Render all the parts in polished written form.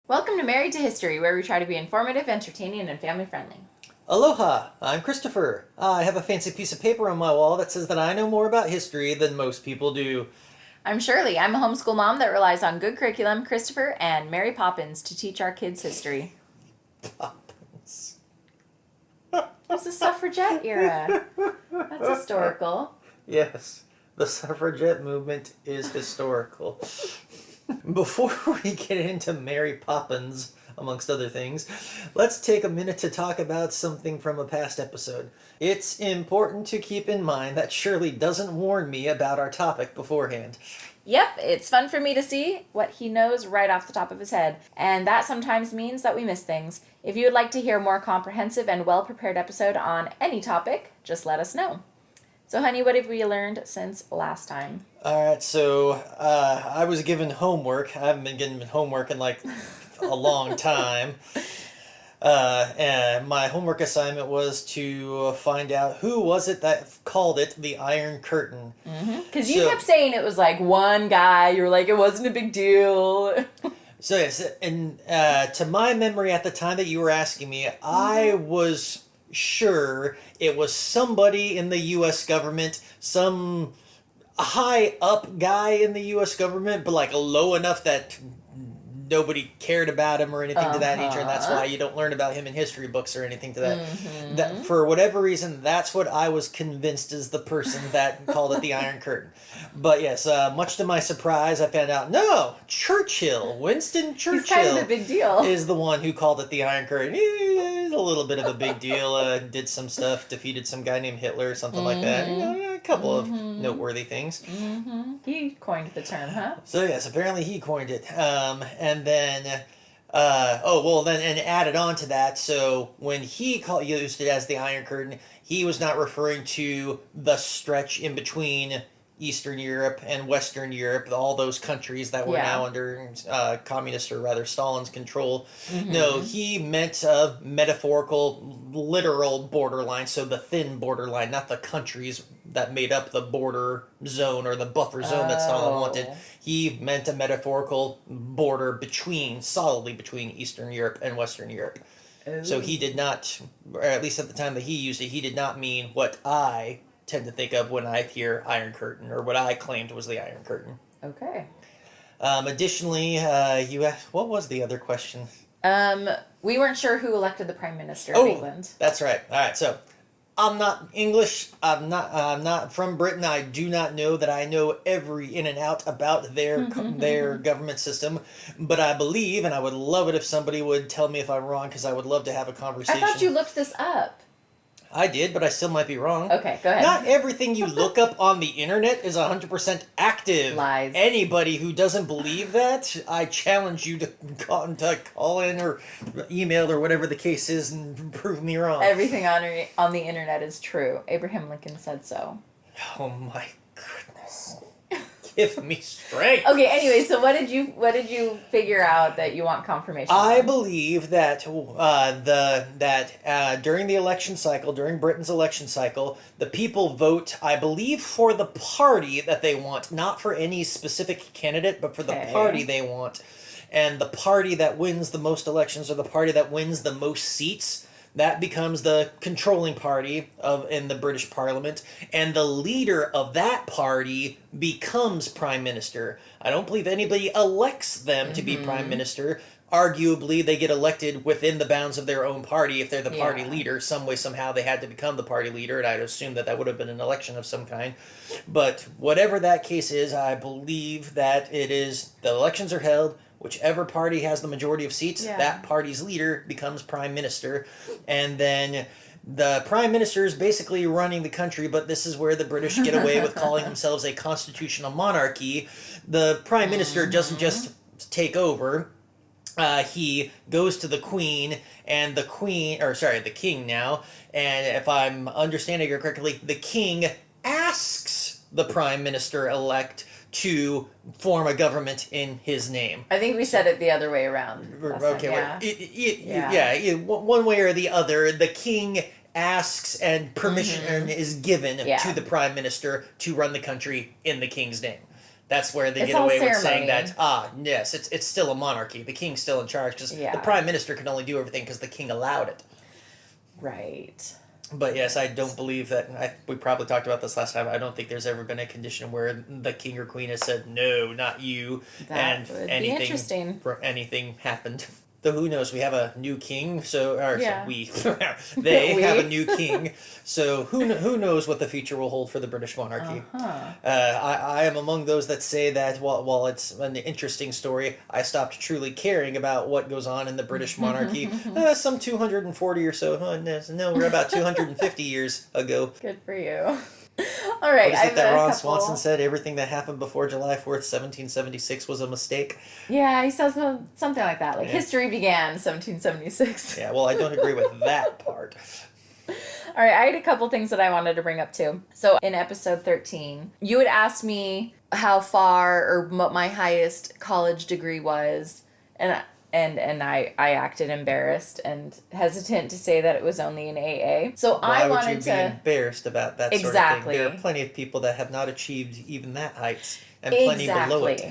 Welcome to Married to History, where we try to be informative, entertaining, and family friendly. Aloha, I'm Christopher. I have a fancy piece of paper on my wall that says that I know more about history than most people do. I'm Shirley. I'm a homeschool mom that relies on good curriculum, Christopher, and Mary Poppins to teach our kids history. Poppins. There's the suffragette era. That's historical. Yes, the suffragette movement is historical. Before we get into Mary Poppins, amongst other things, let's take a minute to talk about something from a past episode. It's important to keep in mind that Shirley doesn't warn me about our topic beforehand. Yep, it's fun for me to see what he knows right off the top of his head, and that sometimes means that we miss things. If you would like to hear a more comprehensive and well-prepared episode on any topic, just let us know. So, honey, what have we learned since last time? Alright, so I was given homework. I haven't been given homework in like a long time. And my homework assignment was to find out who was it that called it the Iron Curtain. Because you kept saying it was like one guy. You were like, it wasn't a big deal. So yes, and to my memory at the time that you were asking me, I was sure it was somebody in the U.S. government, some high up guy in the U.S. government, but like low enough that nobody cared about him or anything to that nature, and that's why you don't learn about him in history books or anything to that. That for whatever reason, that's what I was convinced is the person that called it the Iron Curtain. But yes, much to my surprise, I found out no, Winston Churchill, He's kind of a big deal. is the one who called it the Iron Curtain. He's a little bit of a big deal. Did some stuff, defeated some guy named Hitler or something like that. You know, a couple of noteworthy things. He coined the term, huh? So yes, apparently he coined it. And then, and added on to that. So when he used it as the Iron Curtain, he was not referring to the stretch in between Eastern Europe and Western Europe, all those countries that were now under communist, or rather Stalin's control. No, he meant a metaphorical, literal borderline, so the thin borderline, not the countries that made up the border zone or the buffer zone that Stalin wanted. He meant a metaphorical border solidly between Eastern Europe and Western Europe. So he did not, or at least at the time that he used it, he did not mean what I tend to think of when I hear Iron Curtain, or what I claimed was the Iron Curtain. Okay. Additionally, you asked, what was the other question? We weren't sure who elected the Prime Minister of England. That's right. All right, so I'm not English. I'm not from Britain. I do not know that I know every in and out about their government system, but I believe, and I would love it if somebody would tell me if I'm wrong, because I would love to have a conversation. I thought you looked this up. I did, but I still might be wrong. Okay, go ahead. Not everything you look up on the internet is 100% active. Lies. Anybody who doesn't believe that, I challenge you to call in or email or whatever the case is and prove me wrong. Everything on the internet is true. Abraham Lincoln said so. Oh my goodness. Give me strength. Okay, anyway, so what did you figure out that you want confirmation I on? believe that during the election cycle, during Britain's election cycle, the people vote, I believe, for the party that they want, not for any specific candidate, but for the party they want. And the party that wins the most elections, or the party that wins the most seats, that becomes the controlling party in the British Parliament, and the leader of that party becomes Prime Minister. I don't believe anybody elects them to be Prime Minister. Arguably, they get elected within the bounds of their own party if they're the party leader. Some way, somehow, they had to become the party leader, and I'd assume that would have been an election of some kind. But whatever that case is, I believe that the elections are held. Whichever party has the majority of seats, that party's leader becomes Prime Minister. And then the Prime Minister is basically running the country, but this is where the British get away with calling themselves a constitutional monarchy. The Prime Minister doesn't just take over. He goes to the Queen, and the King now, and if I'm understanding it correctly, the King asks the Prime Minister-elect to form a government in his name. I think we said it the other way around. Okay, one way or the other, the king asks and permission is given to the prime minister to run the country in the king's name. That's where they It's get all away with ceremony. saying that, yes, it's still a monarchy. The king's still in charge because Yeah. the prime minister can only do everything because the king allowed it. Right. But yes, I don't believe that. We probably talked about this last time. I don't think there's ever been a condition where the king or queen has said, no, not you. That and would be anything, interesting. anything happened. Though who knows? We have a new king, Yeah. they We. have a new king. So who knows what the future will hold for the British monarchy? I am among those that say that while it's an interesting story, I stopped truly caring about what goes on in the British monarchy some 240 or so. No, we're about 250 years ago. Good for you. All right. What is I it that have a Ron couple- Swanson said? Everything that happened before July 4th, 1776 was a mistake. Yeah, he says something like that. Like Yeah. history began 1776. Yeah, well, I don't agree with that part. All right, I had a couple things that I wanted to bring up too. So in episode 13, you had asked me how far or what my highest college degree was, and I acted embarrassed and hesitant to say that it was only an AA. So Why I would wanted you be to embarrassed about that Exactly. sort of thing? There are plenty of people that have not achieved even that heights, and plenty below it.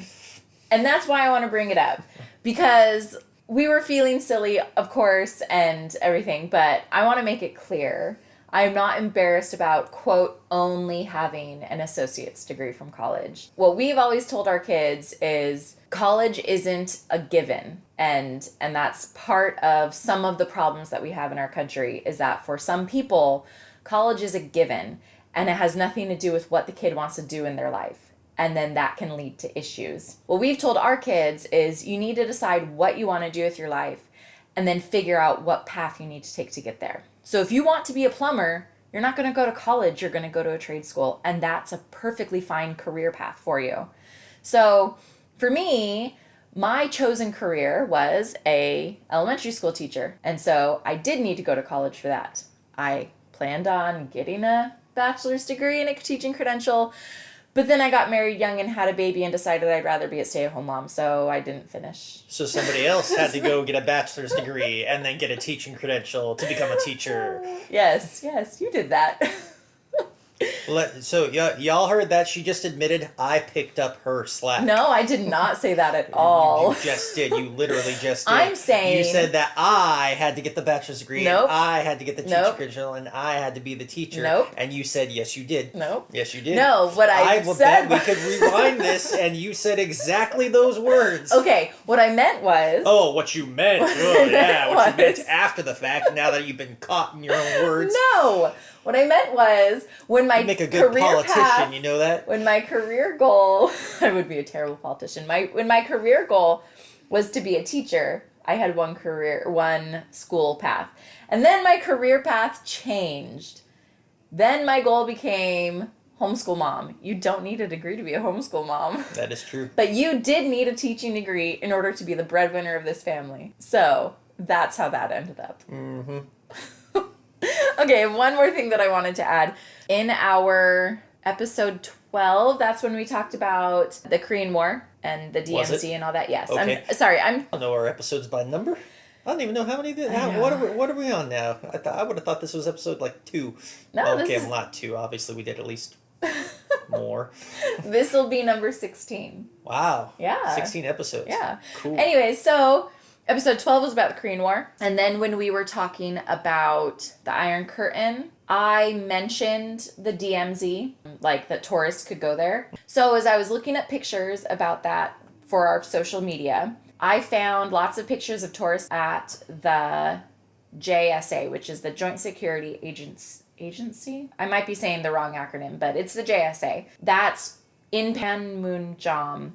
And that's why I want to bring it up, because we were feeling silly, of course, and everything, but I want to make it clear. I'm not embarrassed about, quote, only having an associate's degree from college. What we've always told our kids is college isn't a given. And that's part of some of the problems that we have in our country, is that for some people, college is a given, and it has nothing to do with what the kid wants to do in their life. And then that can lead to issues. What we've told our kids is you need to decide what you want to do with your life and then figure out what path you need to take to get there. So if you want to be a plumber, you're not going to go to college, you're going to go to a trade school, and that's a perfectly fine career path for you. So for me, my chosen career was a elementary school teacher. And so I did need to go to college for that. I planned on getting a bachelor's degree and a teaching credential, but then I got married young and had a baby and decided I'd rather be a stay-at-home mom, so I didn't finish. So somebody else had to go get a bachelor's degree and then get a teaching credential to become a teacher. Yes, you did that. So y'all heard that? She just admitted I picked up her slack. No, I did not say that at all. You just did. You literally just did. I'm saying... You said that I had to get the bachelor's degree, Nope. and I had to get the teacher Nope. credential, and I had to be the teacher. Nope. And you said, yes, you did. Nope. Yes, you did. No, what I will said bet we could rewind this, and you said exactly those words. Okay, what I meant was... Oh, what you meant. Oh, yeah, what you meant was- after the fact, now that you've been caught in your own words. No! What I meant was, when my You make a good career politician, path... you know that? When my career goal... I would be a terrible politician. When my career goal was to be a teacher, I had one school path. And then my career path changed. Then my goal became homeschool mom. You don't need a degree to be a homeschool mom. That is true. But you did need a teaching degree in order to be the breadwinner of this family. So that's how that ended up. Mm-hmm. Okay, one more thing that I wanted to add. In our episode 12, that's when we talked about the Korean War and the Was DMZ it? and all that. Yes. Okay. I'm I don't know our episodes by number. I don't even know how many. I know. What are we on now? I would have thought this was episode like 2. No, Well, this okay, is- not 2. Obviously, we did at least more. this will be number 16. Wow. Yeah. 16 episodes. Yeah. Cool. Anyways, so episode 12 was about the Korean War. And then when we were talking about the Iron Curtain, I mentioned the DMZ, like that tourists could go there. So as I was looking at pictures about that for our social media, I found lots of pictures of tourists at the JSA, which is the Joint Security Agency. I might be saying the wrong acronym, but it's the JSA. That's in Panmunjom,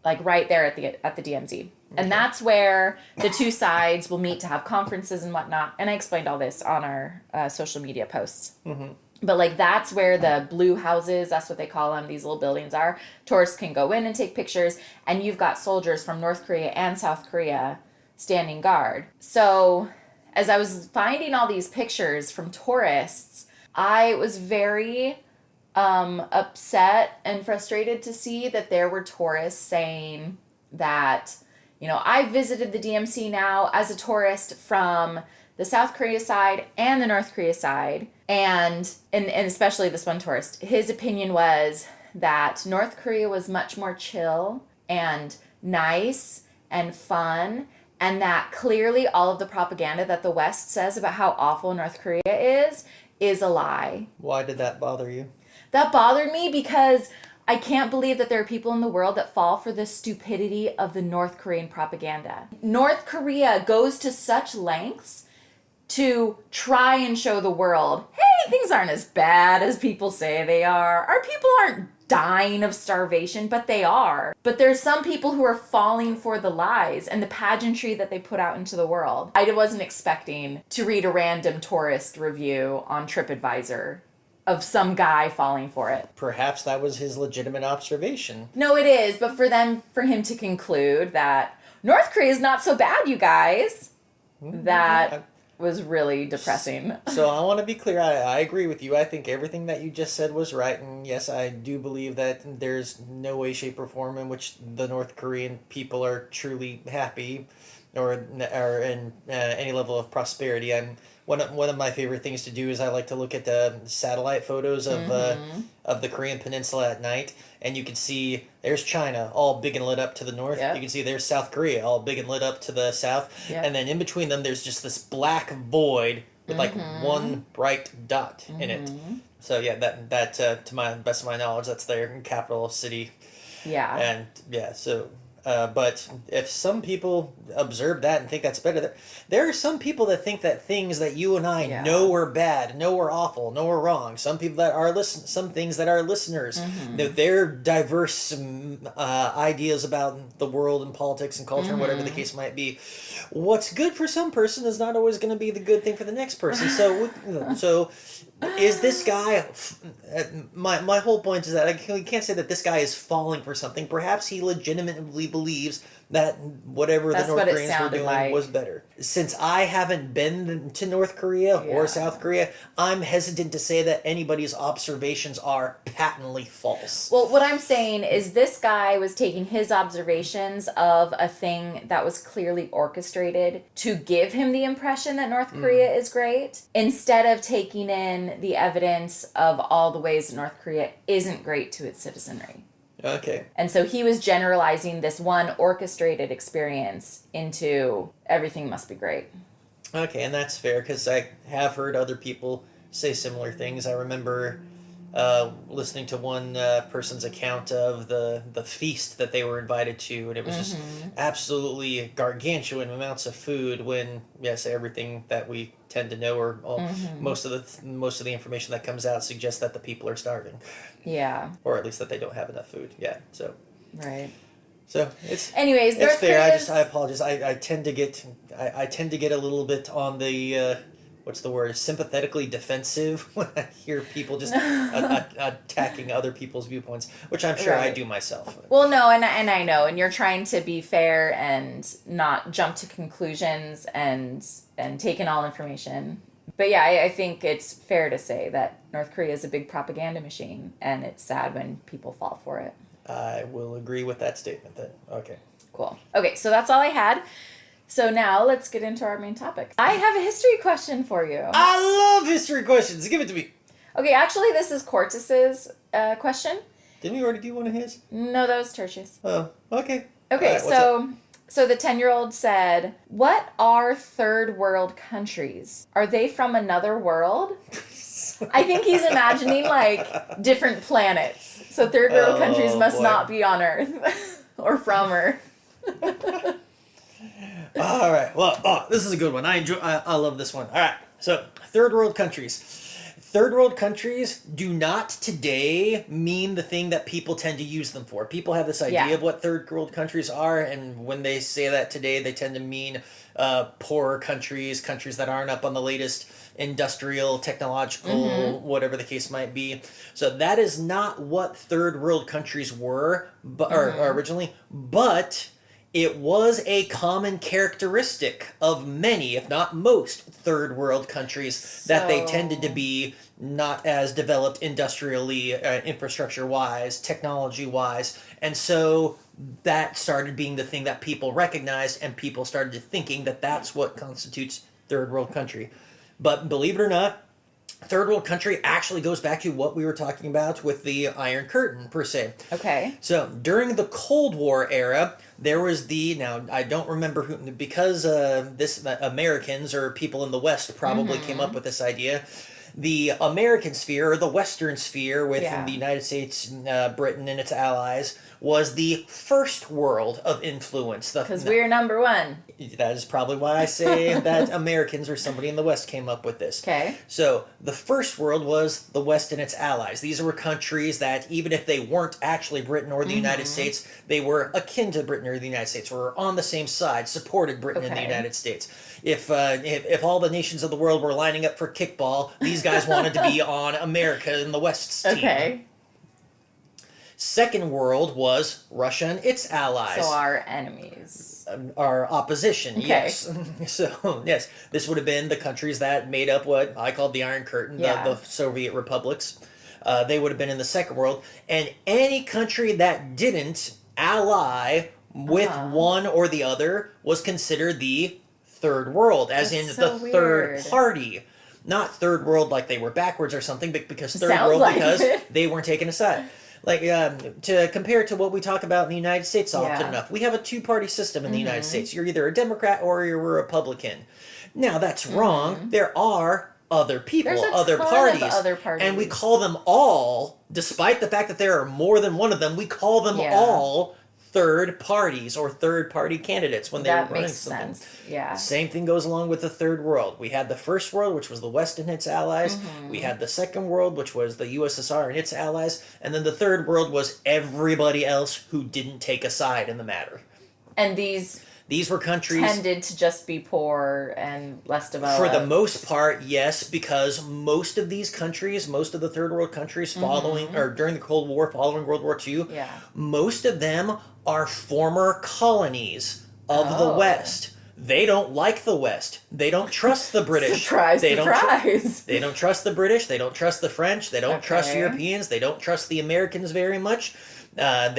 like right there at the DMZ. And that's where the two sides will meet to have conferences and whatnot. And I explained all this on our social media posts. Mm-hmm. But like that's where the blue houses, that's what they call them, these little buildings are. Tourists can go in and take pictures. And you've got soldiers from North Korea and South Korea standing guard. So as I was finding all these pictures from tourists, I was very upset and frustrated to see that there were tourists saying that, you know, I visited the DMZ now as a tourist from the South Korea side and the North Korea side. And especially this one tourist, his opinion was that North Korea was much more chill and nice and fun, and that clearly all of the propaganda that the West says about how awful North Korea is a lie. Why did that bother you? That bothered me because I can't believe that there are people in the world that fall for the stupidity of the North Korean propaganda. North Korea goes to such lengths to try and show the world, hey, things aren't as bad as people say they are. Our people aren't dying of starvation, but they are. But there's some people who are falling for the lies and the pageantry that they put out into the world. I wasn't expecting to read a random tourist review on TripAdvisor of some guy falling for it. Perhaps that was his legitimate observation. No, it is, but for him to conclude that North Korea is not so bad, you guys, that was really depressing. So I want to be clear. I agree with you. I think everything that you just said was right, and yes, I do believe that there's no way, shape, or form in which the North Korean people are truly happy, or in any level of prosperity. One of my favorite things to do is I like to look at the satellite photos of the Korean Peninsula at night, and you can see there's China all big and lit up to the north. Yep. You can see there's South Korea all big and lit up to the south, Yep. and then in between them there's just this black void with like one bright dot in it. So yeah, that to my best of my knowledge, that's their capital city. Yeah. And yeah, so. But if some people observe that and think that's better, there are some people that think that things that you and I know are bad, know are awful, know are wrong. Some people that are some things that our listeners, their diverse ideas about the world and politics and culture and whatever the case might be. What's good for some person is not always going to be the good thing for the next person. So is this guy? My whole point is that I can't say that this guy is falling for something. Perhaps he legitimately believes that whatever the North Koreans were doing was better. Since I haven't been to North Korea or South Korea, I'm hesitant to say that anybody's observations are patently false. Well, what I'm saying is this guy was taking his observations of a thing that was clearly orchestrated to give him the impression that North Korea is great, instead of taking in the evidence of all the ways that North Korea isn't great to its citizenry. Okay. And so he was generalizing this one orchestrated experience into everything must be great. Okay, and that's fair, because I have heard other people say similar things. I remember listening to one person's account of the feast that they were invited to, and it was just absolutely gargantuan amounts of food, when, yes, everything that we tend to know, or most of the information that comes out suggests that the people are starving. Yeah. Or at least that they don't have enough food. Yeah, so... Right. So it's anyways, it's fair. I apologize. I tend to get a little bit on the what's the word, sympathetically defensive when I hear people just attacking other people's viewpoints, which I'm sure I do myself. Well, no, and I know, and you're trying to be fair and not jump to conclusions and take in all information. But yeah, I think it's fair to say that North Korea is a big propaganda machine, and it's sad when people fall for it. I will agree with that statement then. Okay. Cool. Okay, so that's all I had. So now let's get into our main topic. I have a history question for you. I love history questions. Give it to me. Okay, actually this is Cortis's question. Didn't we already do one of his? No, that was Tertius. Oh, okay. Okay, so the 10-year-old said, "What are third world countries? Are they from another world?" I think he's imagining like different planets. So third world countries must not be on Earth or from Earth. All right. Well, this is a good one. I love this one. All right. So third world countries. Third world countries do not today mean the thing that people tend to use them for. People have this idea of what third world countries are, and when they say that today, they tend to mean poorer countries that aren't up on the latest industrial, technological, whatever the case might be. So that is not what third world countries were, or originally, but it was a common characteristic of many, if not most, third world countries, that they tended to be not as developed industrially, infrastructure-wise, technology-wise. And so that started being the thing that people recognized, and people started thinking that that's what constitutes third world country. But believe it or not, Third world country actually goes back to what we were talking about with the Iron Curtain, per se. Okay. So during the Cold War era, there was now I don't remember who, because Americans or people in the West probably came up with this idea. The American sphere, or the Western sphere, within the United States, Britain, and its allies, was the first world of influence. Because we're number one. That is probably why I say that Americans or somebody in the West came up with this. Okay. So the first world was the West and its allies. These were countries that, even if they weren't actually Britain or the United States, they were akin to Britain or the United States, or on the same side, supported Britain and the United States. If all the nations of the world were lining up for kickball, these guys wanted to be on America and the West's team. Okay. Second world was Russia and its allies. So our enemies. Our opposition, Okay. yes. So, yes, this would have been the countries that made up what I called the Iron Curtain, the Soviet republics. They would have been in the second world. And any country that didn't ally with one or the other was considered the third world, as That's in so the third weird. party. Not third world like they were backwards or something, but because third Sounds world like because it. they weren't taken aside. Like, to compare to what we talk about in the United States often Yeah. enough, we have a two-party system in the United States. You're either a Democrat or you're a Republican. Now, that's wrong. There are other people, There's a other ton of parties, other parties. and we call them all, despite the fact that there are more than one of them, we call them all third parties or third-party candidates when they're That running makes something. sense. Yeah. Same thing goes along with the third world. We had the first world, which was the West and its allies. We had the second world, which was the USSR and its allies. And then the third world was everybody else who didn't take a side in the matter. And these were countries... tended to just be poor and less developed. For the most part, yes, because most of these countries, most of the third world countries following, or during the Cold War, following World War II, most of them are former colonies of the West. They don't like the West. They don't trust the British. Surprise, they surprise. They don't trust the British. They don't trust the French. They don't trust Europeans. They don't trust the Americans very much. And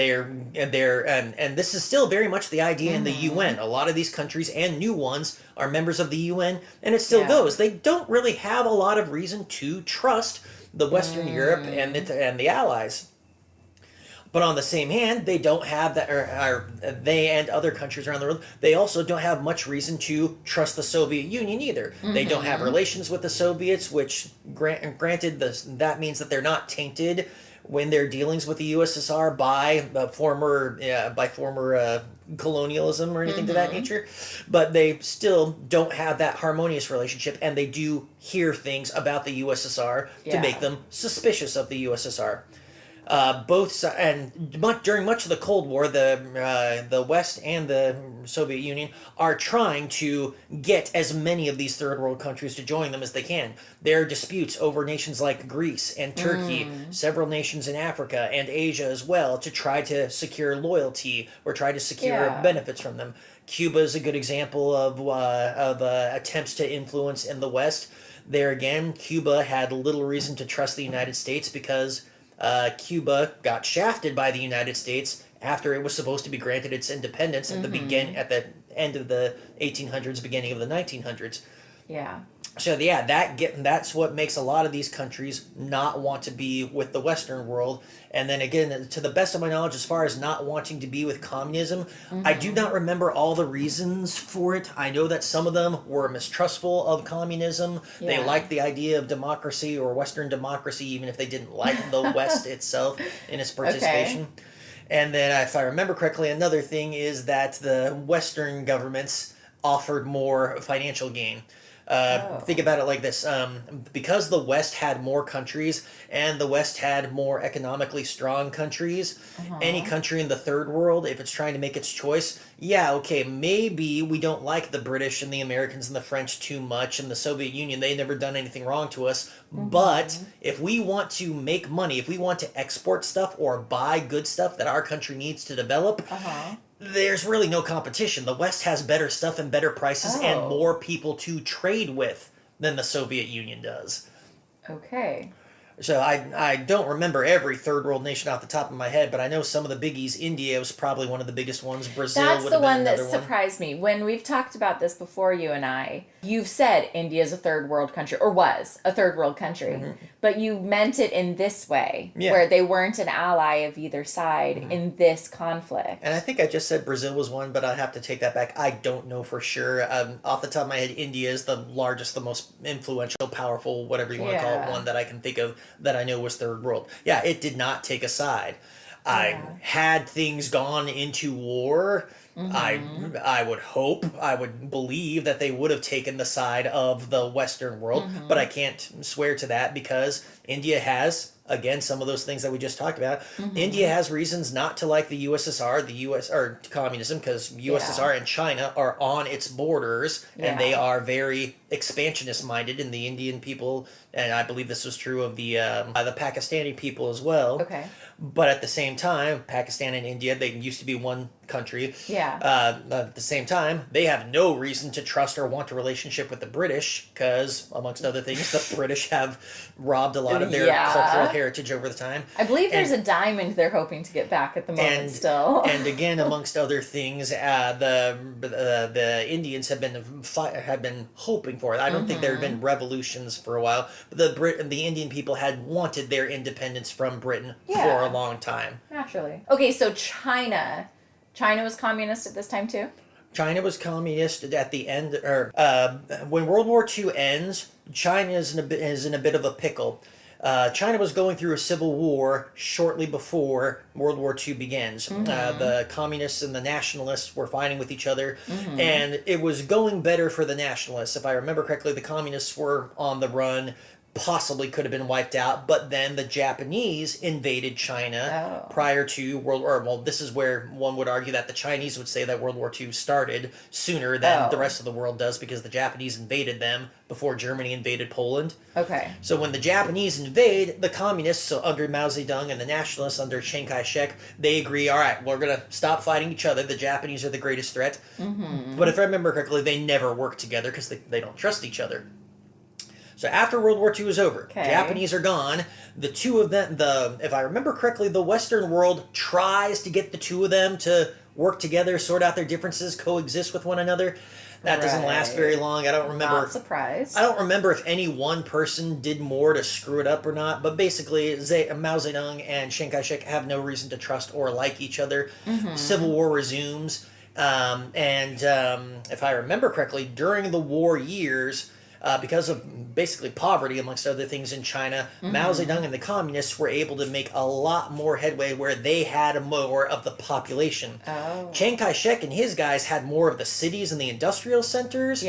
this is still very much the idea in the UN. A lot of these countries and new ones are members of the UN, and it still goes. They don't really have a lot of reason to trust the Western Europe and the Allies. But on the same hand, they don't have that, or they and other countries around the world, they also don't have much reason to trust the Soviet Union either. They don't have relations with the Soviets, which, granted, that means that they're not tainted when their dealings with the USSR by former colonialism or anything to that nature, but they still don't have that harmonious relationship, and they do hear things about the USSR to make them suspicious of the USSR. During much of the Cold War, the West and the Soviet Union are trying to get as many of these third world countries to join them as they can. There are disputes over nations like Greece and Turkey, several nations in Africa and Asia as well, to try to secure loyalty or try to secure benefits from them. Cuba is a good example of attempts to influence in the West. There again, Cuba had little reason to trust the United States because Cuba got shafted by the United States after it was supposed to be granted its independence at the end of the 1800s, beginning of the 1900s. Yeah. So that's what makes a lot of these countries not want to be with the Western world. And then again, to the best of my knowledge, as far as not wanting to be with communism, I do not remember all the reasons for it. I know that some of them were mistrustful of communism. They liked the idea of democracy or Western democracy, even if they didn't like the West itself in its participation. And then, if I remember correctly, another thing is that the Western governments offered more financial gain. Think about it like this. Because the West had more countries and the West had more economically strong countries, any country in the third world, if it's trying to make its choice, maybe we don't like the British and the Americans and the French too much and the Soviet Union, they never done anything wrong to us. But if we want to make money, if we want to export stuff or buy good stuff that our country needs to develop, there's really no competition. The West has better stuff and better prices and more people to trade with than the Soviet Union does. Okay. So I don't remember every third world nation off the top of my head, but I know some of the biggies. India was probably one of the biggest ones. Brazil That's would the have been one that another one. surprised me. When we've talked about this before, you and I, you've said India is a third world country, or was a third world country, but you meant it in this way, Yeah. where they weren't an ally of either side in this conflict. And I think I just said Brazil was one, but I'd have to take that back. I don't know for sure. Off the top of my head, India is the largest, the most influential, powerful, whatever you want to call it, Yeah. one that I can think of that I know was third world. Yeah, it did not take a side. I had things gone into war. I would hope, I would believe that they would have taken the side of the Western world, but I can't swear to that because India has, again, some of those things that we just talked about. India has reasons not to like the USSR, the US or communism, because USSR and China are on its borders, and they are very expansionist minded. And the Indian people, and I believe this was true of the Pakistani people as well. Okay. But at the same time, Pakistan and India, they used to be one country. Yeah. At the same time, they have no reason to trust or want a relationship with the British because, amongst other things, the British have robbed a lot of their cultural heritage over the time. I believe there's a diamond they're hoping to get back at the moment still. And again, amongst other things, the Indians have been hoping for it. I don't think there have been revolutions for a while, but the Indian people had wanted their independence from Britain for a long time. Naturally. Okay, so China was communist at this time too? China was communist at the end, or when World War II ends, China is in a bit of a pickle. China was going through a civil war shortly before World War II begins. The communists and the nationalists were fighting with each other, and it was going better for the nationalists. If I remember correctly, the communists were on the run, possibly could have been wiped out, but then the Japanese invaded China prior to this is where one would argue that the Chinese would say that World War II started sooner than the rest of the world does because the Japanese invaded them before Germany invaded Poland. Okay. So when the Japanese invade, the communists, so under Mao Zedong, and the nationalists under Chiang Kai-shek, they agree, all right, we're going to stop fighting each other. The Japanese are the greatest threat. But if I remember correctly, they never work together because they don't trust each other. So after World War II is over, Japanese are gone. The two of them, if I remember correctly, the Western world tries to get the two of them to work together, sort out their differences, coexist with one another. That doesn't last very long. I don't remember. Not surprised. I don't remember if any one person did more to screw it up or not. But basically, Mao Zedong and Chiang Kai-shek have no reason to trust or like each other. Civil war resumes, and if I remember correctly, during the war years. Because of basically poverty, amongst other things in China, Mao Zedong and the communists were able to make a lot more headway where they had more of the population. Chiang Kai-shek and his guys had more of the cities and the industrial centers,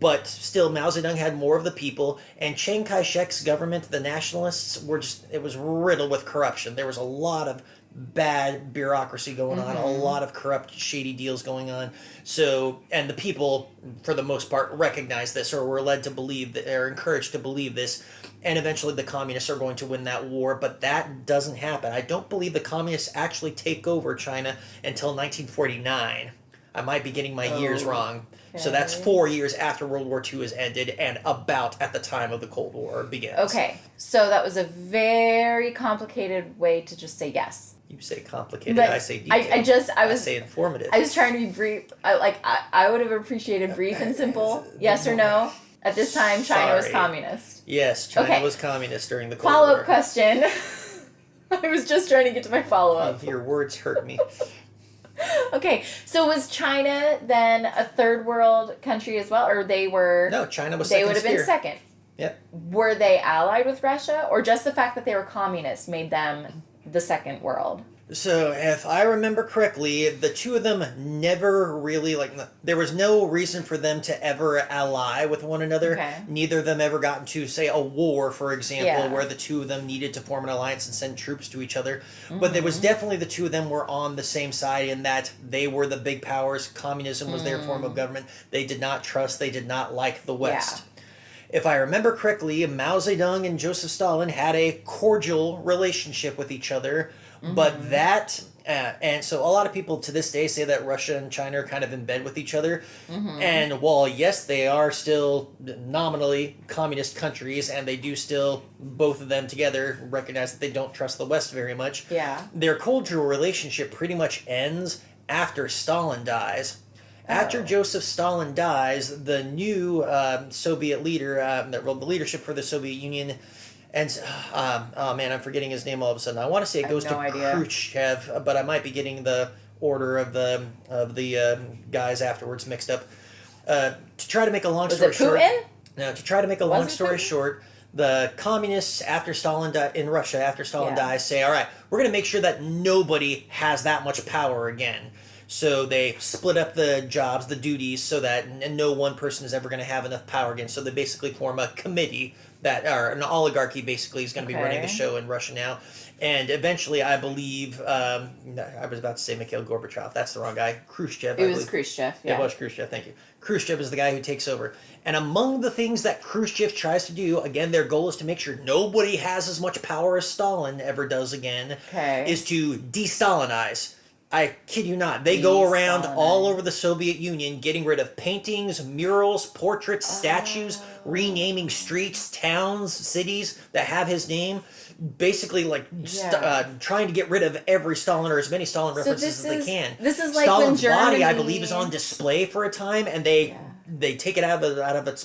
but still Mao Zedong had more of the people, and Chiang Kai-shek's government, the nationalists, it was riddled with corruption. There was a lot of bad bureaucracy going on, a lot of corrupt, shady deals going on. So, and the people, for the most part, recognize this or were led to believe that they're encouraged to believe this. And eventually the communists are going to win that war, but that doesn't happen. I don't believe the communists actually take over China until 1949. I might be getting my years wrong. So that's 4 years after World War II has ended and about at the time of the Cold War begins. Okay, so that was a very complicated way to just say yes. You say complicated, But I say detailed. I say informative. I was trying to be brief. I would have appreciated brief and simple. Yes or no? At this time, China was communist. Yes, China was communist during the Cold War. Follow-up question. I was just trying to get to my follow-up. Your words hurt me. Okay, so was China then a third world country as well, or they were? No, China was second. They would have been second. Yep. Were they allied with Russia, or just the fact that they were communists made them the second world? So, if I remember correctly, the two of them never really, there was no reason for them to ever ally with one another. Okay. Neither of them ever got into, say, a war, for example, where the two of them needed to form an alliance and send troops to each other. But there was definitely the two of them were on the same side in that they were the big powers. Communism was their form of government. They did not trust, they did not like the West. if I remember correctly, Mao Zedong and Joseph Stalin had a cordial relationship with each other, but that. And so a lot of people to this day say that Russia and China are kind of in bed with each other. And while, yes, they are still nominally communist countries, and they do still, both of them together, recognize that they don't trust the West very much, their cordial relationship pretty much ends after Stalin dies. After Joseph Stalin dies, the new Soviet leader, the leadership for the Soviet Union, and oh man, I'm forgetting his name all of a sudden. I want to say it goes to Khrushchev, but I might be getting the order of the guys afterwards mixed up. To try to make a long story short, no, to try to make a long story short, the communists after Stalin in Russia after Stalin dies say, all right, we're going to make sure that nobody has that much power again. So they split up the jobs, the duties, so that no one person is ever going to have enough power again. So they basically form a committee or an oligarchy basically is going to be running the show in Russia now. And eventually, I believe, I was about to say Mikhail Gorbachev. That's the wrong guy. Khrushchev. It was Khrushchev, yeah. It was Khrushchev, thank you. Khrushchev is the guy who takes over. And among the things that Khrushchev tries to do, again, their goal is to make sure nobody has as much power as Stalin ever does again, is to de-Stalinize. I kid you not. They go around all over the Soviet Union getting rid of paintings, murals, portraits, statues, renaming streets, towns, cities that have his name. Basically, trying to get rid of every Stalin or as many Stalin references as they can. This is like Stalin's when Germany... body, I believe, is on display for a time, and they take it out of its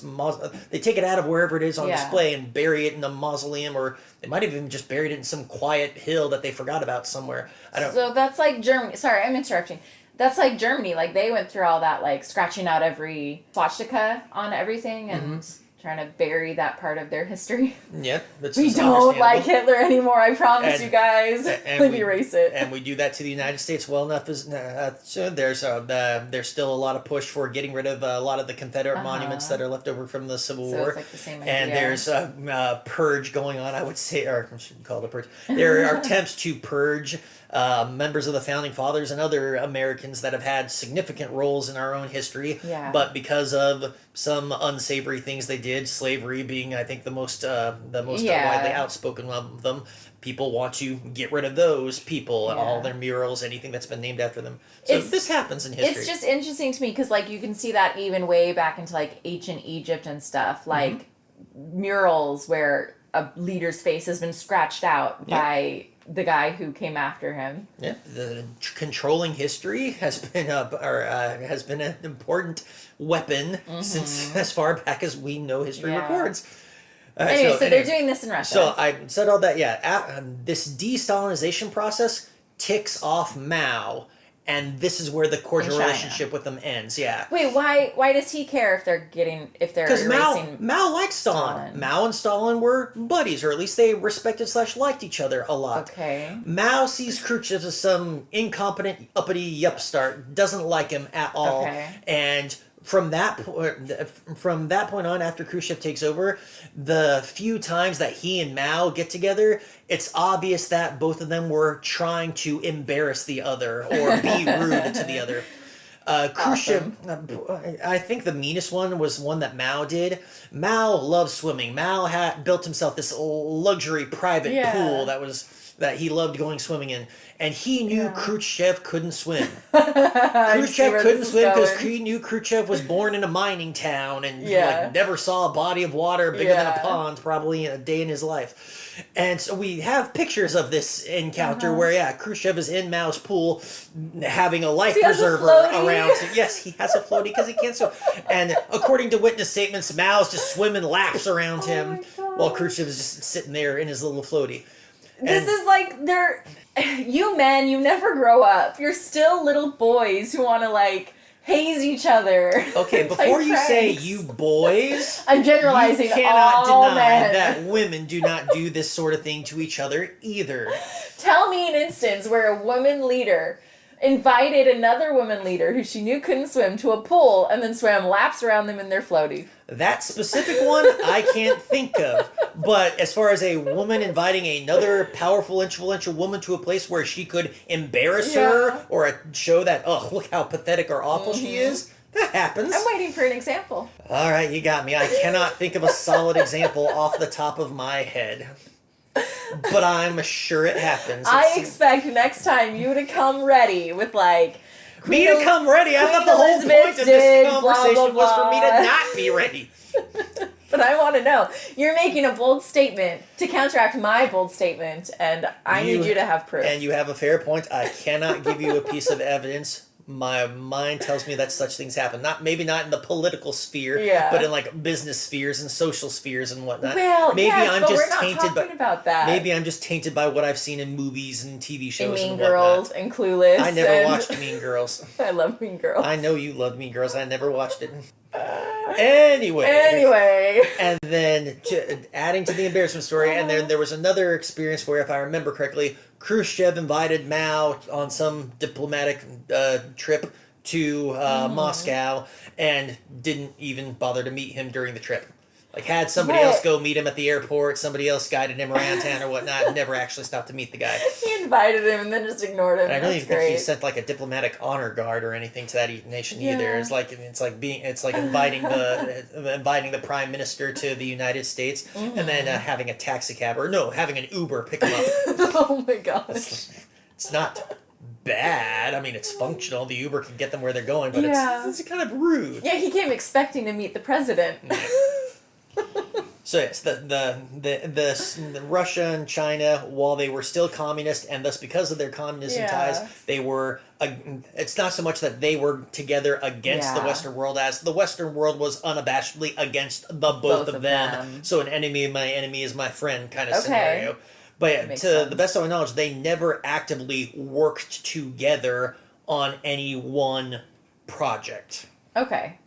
they take it out of wherever it is on display and bury it in a mausoleum, or they might have even just buried it in some quiet hill that they forgot about somewhere. So that's like Germany. Sorry, I'm interrupting. That's like Germany. Like they went through all that, like scratching out every swastika on everything and trying to bury that part of their history. Yep. We don't like Hitler anymore, I promise you guys. We erase it. And we do that to the United States well enough. So there's still a lot of push for getting rid of a lot of the Confederate monuments that are left over from the Civil War. It's like the same idea. And there's a purge going on, I would say, or I shouldn't call it a purge. There are attempts to purge members of the Founding Fathers and other Americans that have had significant roles in our own history, but because of some unsavory things they did, slavery being, I think, the most widely outspoken of them, people want to get rid of those people and all their murals, anything that's been named after them. So this happens in history. It's just interesting to me because, like, you can see that even way back into, like, ancient Egypt and stuff, like murals where a leader's face has been scratched out by the guy who came after him. Yeah, the controlling history has been an important weapon since as far back as we know history records. So they're doing this in Russia. So I said all that. This de-Stalinization process ticks off Mao. And this is where the cordial relationship with them ends. Yeah. Wait, why does he care if they're because Mao liked Stalin. Mao and Stalin were buddies, or at least they respected / liked each other a lot. Okay. Mao sees Khrushchev as some incompetent, uppity upstart, doesn't like him at all, and from that point on, after Khrushchev takes over, the few times that he and Mao get together, it's obvious that both of them were trying to embarrass the other or be rude to the other. Khrushchev, I think the meanest one was one that Mao did. Mao loved swimming. Mao had built himself this luxury private pool that he loved going swimming in. And he knew Khrushchev couldn't swim. Khrushchev couldn't swim because he knew Khrushchev was born in a mining town and never saw a body of water bigger than a pond probably in a day in his life. And so we have pictures of this encounter where, Khrushchev is in Mao's pool having a life preserver around. So, yes, he has a floaty because he can't swim. And according to witness statements, Mao's just swimming laps around him while Khrushchev is just sitting there in his little floaty. This is like, you men, you never grow up. You're still little boys who want to, like, haze each other. Okay, before you say you boys, I'm generalizing. You cannot deny men. that women do not do this sort of thing to each other either. Tell me an instance where a woman leader invited another woman leader who she knew couldn't swim to a pool and then swam laps around them in their floaty. That specific one, I can't think of. But as far as a woman inviting another powerful, influential woman to a place where she could embarrass her or show that, look how pathetic or awful she is, That happens. I'm waiting for an example. All right, you got me. I cannot think of a solid example off the top of my head. But I'm sure it happens. I expect next time you to come ready with like... Me to come ready? I thought the whole point of this conversation was for me to not be ready. But I want to know. You're making a bold statement to counteract my bold statement, and I need you to have proof. And you have a fair point. I cannot give you a piece of evidence. My mind tells me that such things happen. Maybe not in the political sphere, but in like business spheres and social spheres and whatnot. Well, maybe yes, I'm but just we're not tainted talking about that. Maybe I'm just tainted by what I've seen in movies and TV shows and and Mean Girls whatnot. and Clueless. I never watched Mean Girls. I love Mean Girls. I know you loved Mean Girls. I never watched it. Anyway. And then adding to the embarrassment story, and then there was another experience where, if I remember correctly, Khrushchev invited Mao on some diplomatic trip to Moscow and didn't even bother to meet him during the trip. Like, had somebody else go meet him at the airport, somebody else guided him around town or whatnot, never actually stopped to meet the guy. He invited him and then just ignored him. And I don't even think he sent like a diplomatic honor guard or anything to that nation either. It's like inviting the prime minister to the United States and then having a taxi cab having an Uber pick him up. Oh my gosh. It's not bad. I mean, it's functional. The Uber can get them where they're going, but it's kind of rude. Yeah, he came expecting to meet the president. So yes, the Russia and China, while they were still communist, and thus because of their communism ties, they were. It's not so much that they were together against the Western world, as the Western world was unabashedly against the both of them. So an enemy of my enemy is my friend kind of scenario. But to the best of my knowledge, they never actively worked together on any one project. Okay.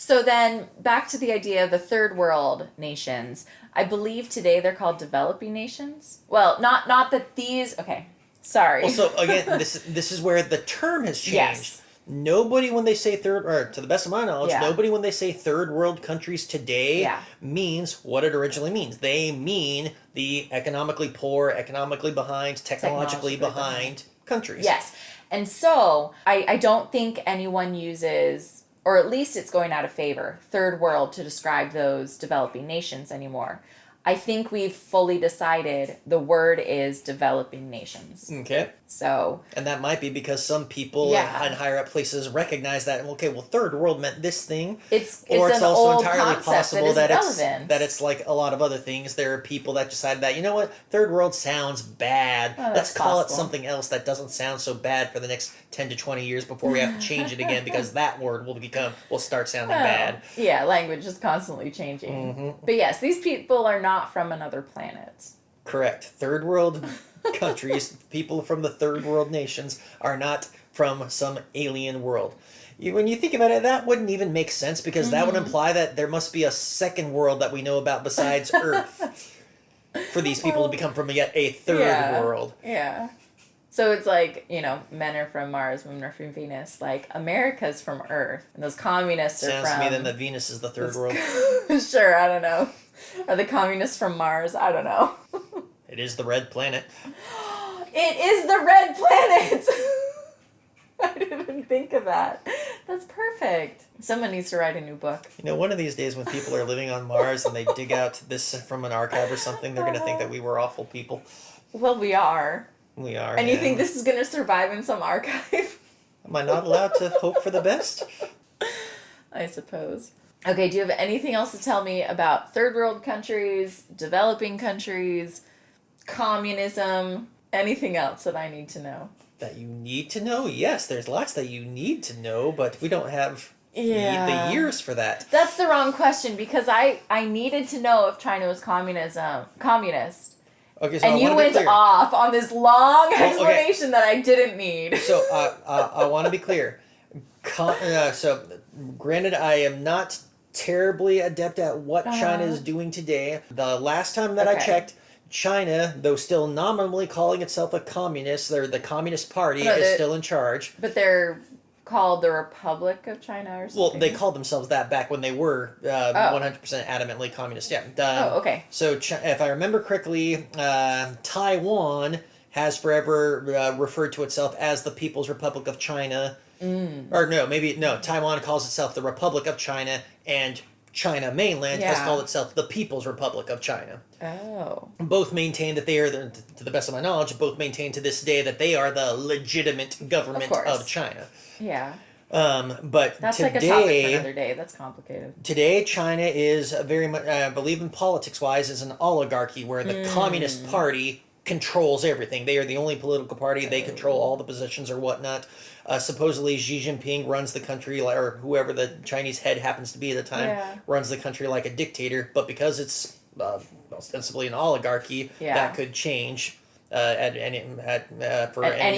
So then, back to the idea of the third world nations. I believe today they're called developing nations. Well, not that these... Okay, sorry. Well, so again, this is where the term has changed. Yes. Nobody, when they say to the best of my knowledge, nobody when they say third world countries today means what it originally means. They mean the economically poor, economically behind, technologically behind countries. Yes. And so, I don't think anyone uses... or at least it's going out of favor, third world, to describe those developing nations anymore. I think we've fully decided the word is developing nations. Okay. So. And that might be because some people in higher up places recognize that, okay, well, third world meant this thing. It's also old entirely possible that relevant. it's like a lot of other things. There are people that decided that, you know what, third world sounds bad. Let's call it something else that doesn't sound so bad for the next 10 to 20 years before we have to change it again because that word will start sounding bad. Yeah, language is constantly changing. Mm-hmm. But yes, these people are not from another planet. Correct. Third world countries, people from the third world nations are not from some alien world. When you think about it, that wouldn't even make sense because that would imply that there must be a second world that we know about besides Earth for these people to become from yet a third world. Yeah. So it's like, men are from Mars, women are from Venus. Like, America's from Earth. And those communists are from... Sounds to me then that Venus is the third world. Sure, I don't know. Are the communists from Mars? I don't know. It is the red planet. It is the red planet! I didn't even think of that. That's perfect. Someone needs to write a new book. One of these days when people are living on Mars and they dig out this from an archive or something, they're going to think that we were awful people. Well, we are. We are. And you think this is going to survive in some archive? Am I not allowed to hope for the best? I suppose. Okay, do you have anything else to tell me about third world countries, developing countries, communism, anything else that I need to know? That you need to know? Yes, there's lots that you need to know, but we don't have the years for that. That's the wrong question because I needed to know if China was communist. Okay, so and you went off on this long explanation that I didn't need. So I want to be clear. So granted, I am not terribly adept at what China is doing today. The last time that I checked, China, though still nominally calling itself a communist, the Communist Party is still in charge. But they're called the Republic of China or something? Well, they called themselves that back when they were 100% adamantly communist. Yeah. Okay. So if I remember correctly, Taiwan has forever referred to itself as the People's Republic of China. Or no, Taiwan calls itself the Republic of China, and China mainland has called itself the People's Republic of China. Oh. Both maintain that they are, to the best of my knowledge, both maintain to this day that they are the legitimate government of China. Yeah. But that's today, like a topic for another day. That's complicated. Today, China is very much, I believe in politics-wise, is an oligarchy where the Communist Party controls everything. They are the only political party. They control all the positions or whatnot. Supposedly, Xi Jinping runs the country, or whoever the Chinese head happens to be at the time, runs the country like a dictator. But because it's ostensibly an oligarchy, that could change for any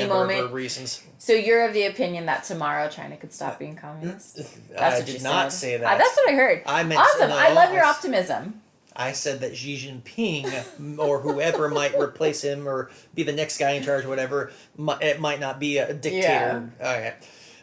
number of reasons. So you're of the opinion that tomorrow China could stop being communist? That's what you did not say that. That's what I heard. I meant awesome. No, I love your optimism. I said that Xi Jinping or whoever might replace him or be the next guy in charge or whatever, it might not be a dictator. Okay.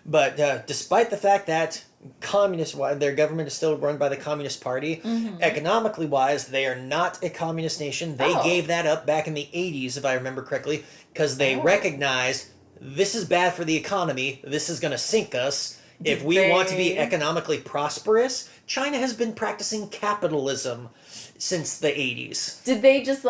But despite the fact that their government is still run by the Communist Party, economically wise, they are not a communist nation. They gave that up back in the 80s, if I remember correctly, because they recognized this is bad for the economy. This is going to sink us. If we want to be economically prosperous, China has been practicing capitalism since the 80s. Did they just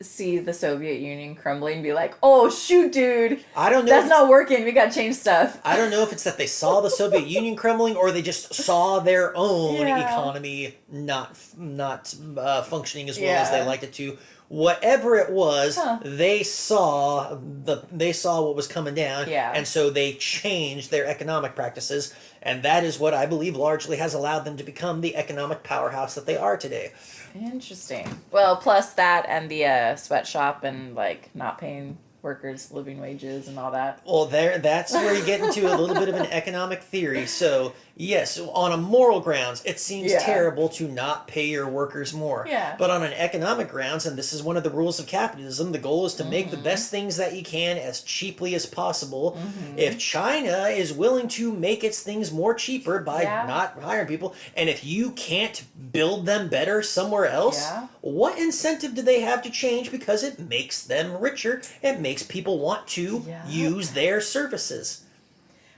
see the Soviet Union crumbling and be like, oh shoot, dude, I don't know. That's not working. We gotta change stuff. I don't know if it's that they saw the Soviet Union crumbling or they just saw their own economy not functioning as well as they liked it to. Whatever it was, they saw what was coming down, and so they changed their economic practices, and that is what I believe largely has allowed them to become the economic powerhouse that they are today. Interesting. Well, plus that and the sweatshop and not paying workers living wages and all that. Well, that's where you get into a little bit of an economic theory. So, yes, on a moral grounds, it seems terrible to not pay your workers more. Yeah. But on an economic grounds, and this is one of the rules of capitalism, the goal is to make the best things that you can as cheaply as possible. If China is willing to make its things more cheaper by not hiring people, and if you can't build them better somewhere else, what incentive do they have to change? Because it makes them richer. It makes people want to use their services.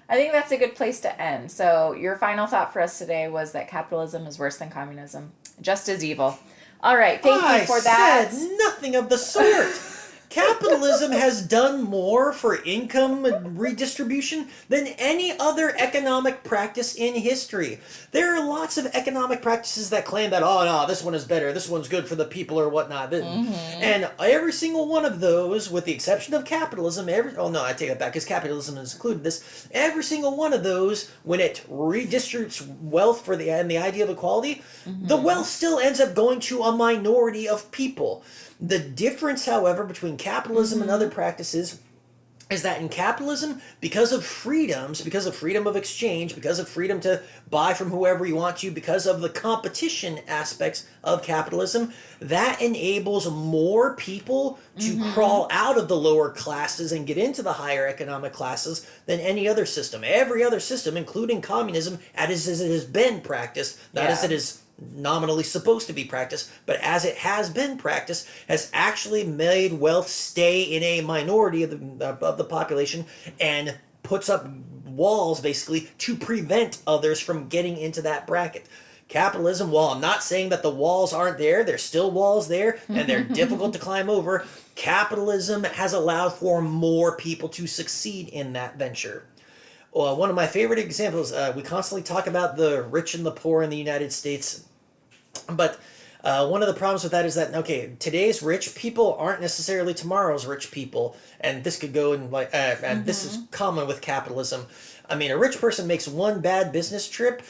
I think that's a good place to end. So your final thought for us today was that capitalism is worse than communism, just as evil. All right, thank you for that. I said nothing of the sort. Capitalism has done more for income redistribution than any other economic practice in history. There are lots of economic practices that claim that, oh no, this one is better, this one's good for the people or whatnot. And every single one of those, with the exception of capitalism, I take that back, because capitalism has included this, every single one of those, when it redistributes wealth and the idea of equality, the wealth still ends up going to a minority of people. The difference, however, between capitalism and other practices is that in capitalism, because of freedom of exchange, because of freedom to buy from whoever you want to, because of the competition aspects of capitalism, that enables more people to crawl out of the lower classes and get into the higher economic classes than any other system. Every other system, including communism, as it has been practiced, not as it is nominally supposed to be practiced, but as it has been practiced, has actually made wealth stay in a minority of the population and puts up walls, basically, to prevent others from getting into that bracket. Capitalism, while I'm not saying that the walls aren't there, there's still walls there, and they're difficult to climb over, capitalism has allowed for more people to succeed in that venture. One of my favorite examples, we constantly talk about the rich and the poor in the United States, but one of the problems with that is that, today's rich people aren't necessarily tomorrow's rich people, and this could go in and this is common with capitalism. I mean, a rich person makes one bad business trip,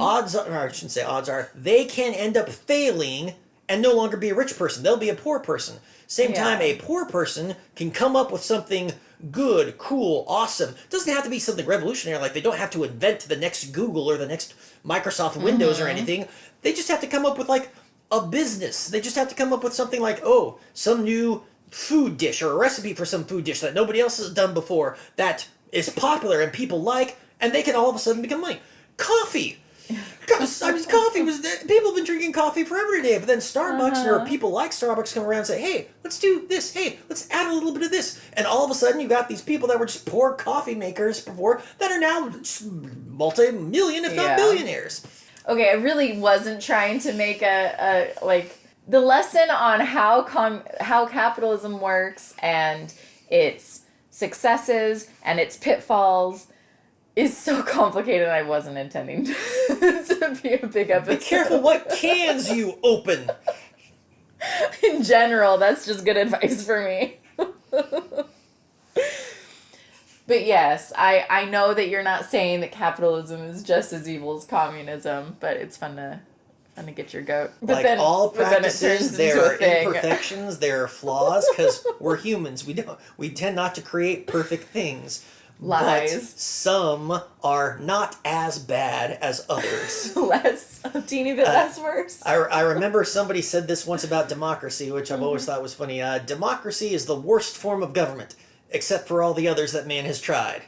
odds are, they can end up failing and no longer be a rich person. They'll be a poor person. Same time, a poor person can come up with something good, cool, awesome. Doesn't have to be something revolutionary, they don't have to invent the next Google or the next Microsoft Windows or anything. They just have to come up with a business. They just have to come up with something some new food dish or a recipe for some food dish that nobody else has done before that is popular and people like, and they can all of a sudden become coffee. Coffee was people have been drinking coffee forever today, but then Starbucks or people like Starbucks come around and say, "Hey, let's do this. Hey, let's add a little bit of this." And all of a sudden, you got these people that were just poor coffee makers before that are now multi-million, if not billionaires. Okay, I really wasn't trying to make a like the lesson on how capitalism works and its successes and its pitfalls is so complicated. I wasn't intending to be a big episode. Be careful what cans you open. In general, that's just good advice for me. But yes, I know that you're not saying that capitalism is just as evil as communism, but it's fun to get your goat. But like then, all practices, there are thing. imperfections, there are flaws, because we're humans. We tend not to create perfect things. Lies. But some are not as bad as others. A teeny bit less worse. I remember somebody said this once about democracy, which I've always thought was funny. Democracy is the worst form of government, except for all the others that man has tried.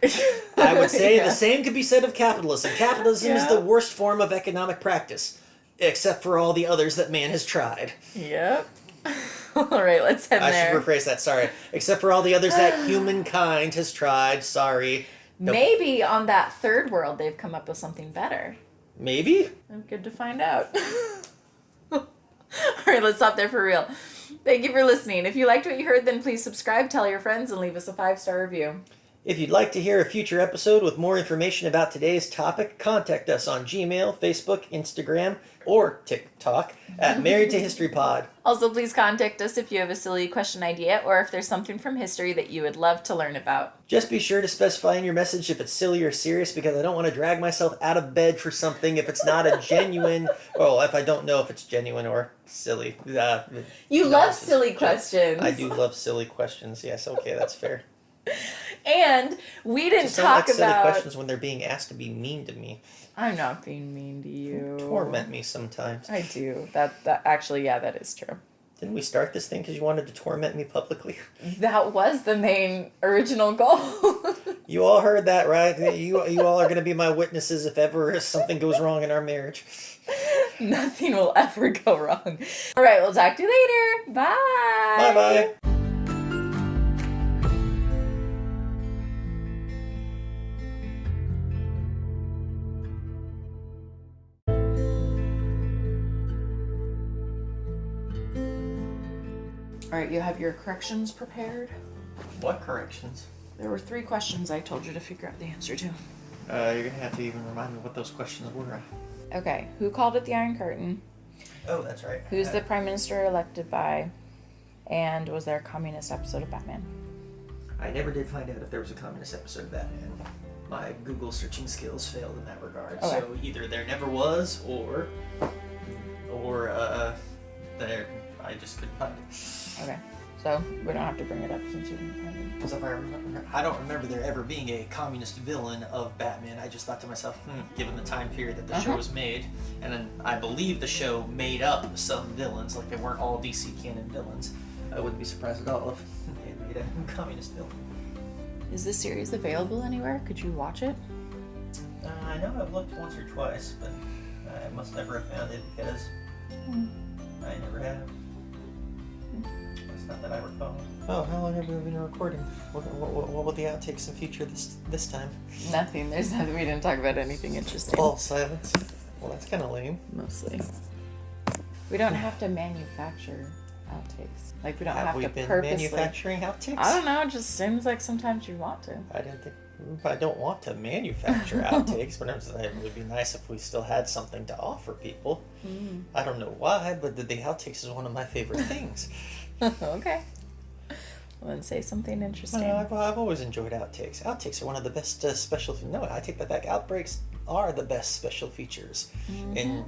I would say the same could be said of capitalism. Capitalism is the worst form of economic practice, except for all the others that man has tried. Yep. All right, let's head there. I should rephrase that, sorry. Except for all the others that humankind has tried, sorry. Nope. Maybe on that third world they've come up with something better. Maybe? Good to find out. All right, let's stop there for real. Thank you for listening. If you liked what you heard, then please subscribe, tell your friends, and leave us a 5-star review. If you'd like to hear a future episode with more information about today's topic, contact us on Gmail, Facebook, Instagram, or TikTok at Married to History Pod. Also, please contact us if you have a silly question idea or if there's something from history that you would love to learn about. Just be sure to specify in your message if it's silly or serious, because I don't want to drag myself out of bed for something if it's not a genuine, if I don't know if it's genuine or silly. You love silly questions. I do love silly questions. Yes, okay, that's fair. And we didn't Just talk don't like about silly questions when they're being asked to be mean to me. I'm not being mean to you. You torment me sometimes. I do. That actually, yeah, that is true. Didn't we start this thing because you wanted to torment me publicly? That was the main original goal. You all heard that, right? You all are going to be my witnesses if ever something goes wrong in our marriage. Nothing will ever go wrong. All right, we'll talk to you later. Bye. Bye-bye. All right, you have your corrections prepared? What corrections? There were 3 questions I told you to figure out the answer to. You're going to have to even remind me what those questions were. Okay, who called it the Iron Curtain? Oh, that's right. Who's the prime minister elected by? And was there a communist episode of Batman? I never did find out if there was a communist episode of Batman. My Google searching skills failed in that regard. Okay. So either there never was, or there I just couldn't find it. Okay, so we don't have to bring it up since you didn't find it. Because if I don't remember there ever being a communist villain of Batman. I just thought to myself, given the time period that the show was made, and then I believe the show made up some villains, like they weren't all DC canon villains. I wouldn't be surprised at all if they made a communist villain. Is this series available anywhere? Could you watch it? I know I've looked once or twice, but I must never have found it because I never have. It's not that I recall. Oh, how long have we been recording? What will the outtakes in future this time? Nothing. There's nothing. We didn't talk about anything interesting. All silence. Well, that's kind of lame. Mostly. We don't have to manufacture outtakes. Like, we don't have we to been purposely manufacturing outtakes? I don't know. It just seems like sometimes you want to. I don't want to manufacture outtakes, but it would be nice if we still had something to offer people. I don't know why, but the outtakes is one of my favorite things. Okay. Well, then say something interesting. I've always enjoyed outtakes. Outtakes are one of the best special... No, I take that back. Outbreaks are the best special features in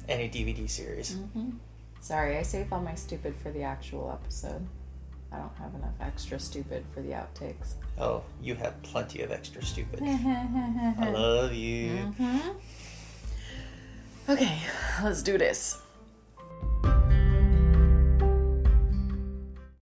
any DVD series. Sorry, I save all my stupid for the actual episode. I don't have enough extra stupid for the outtakes. Oh, you have plenty of extra stupid. I love you. Okay, let's do this.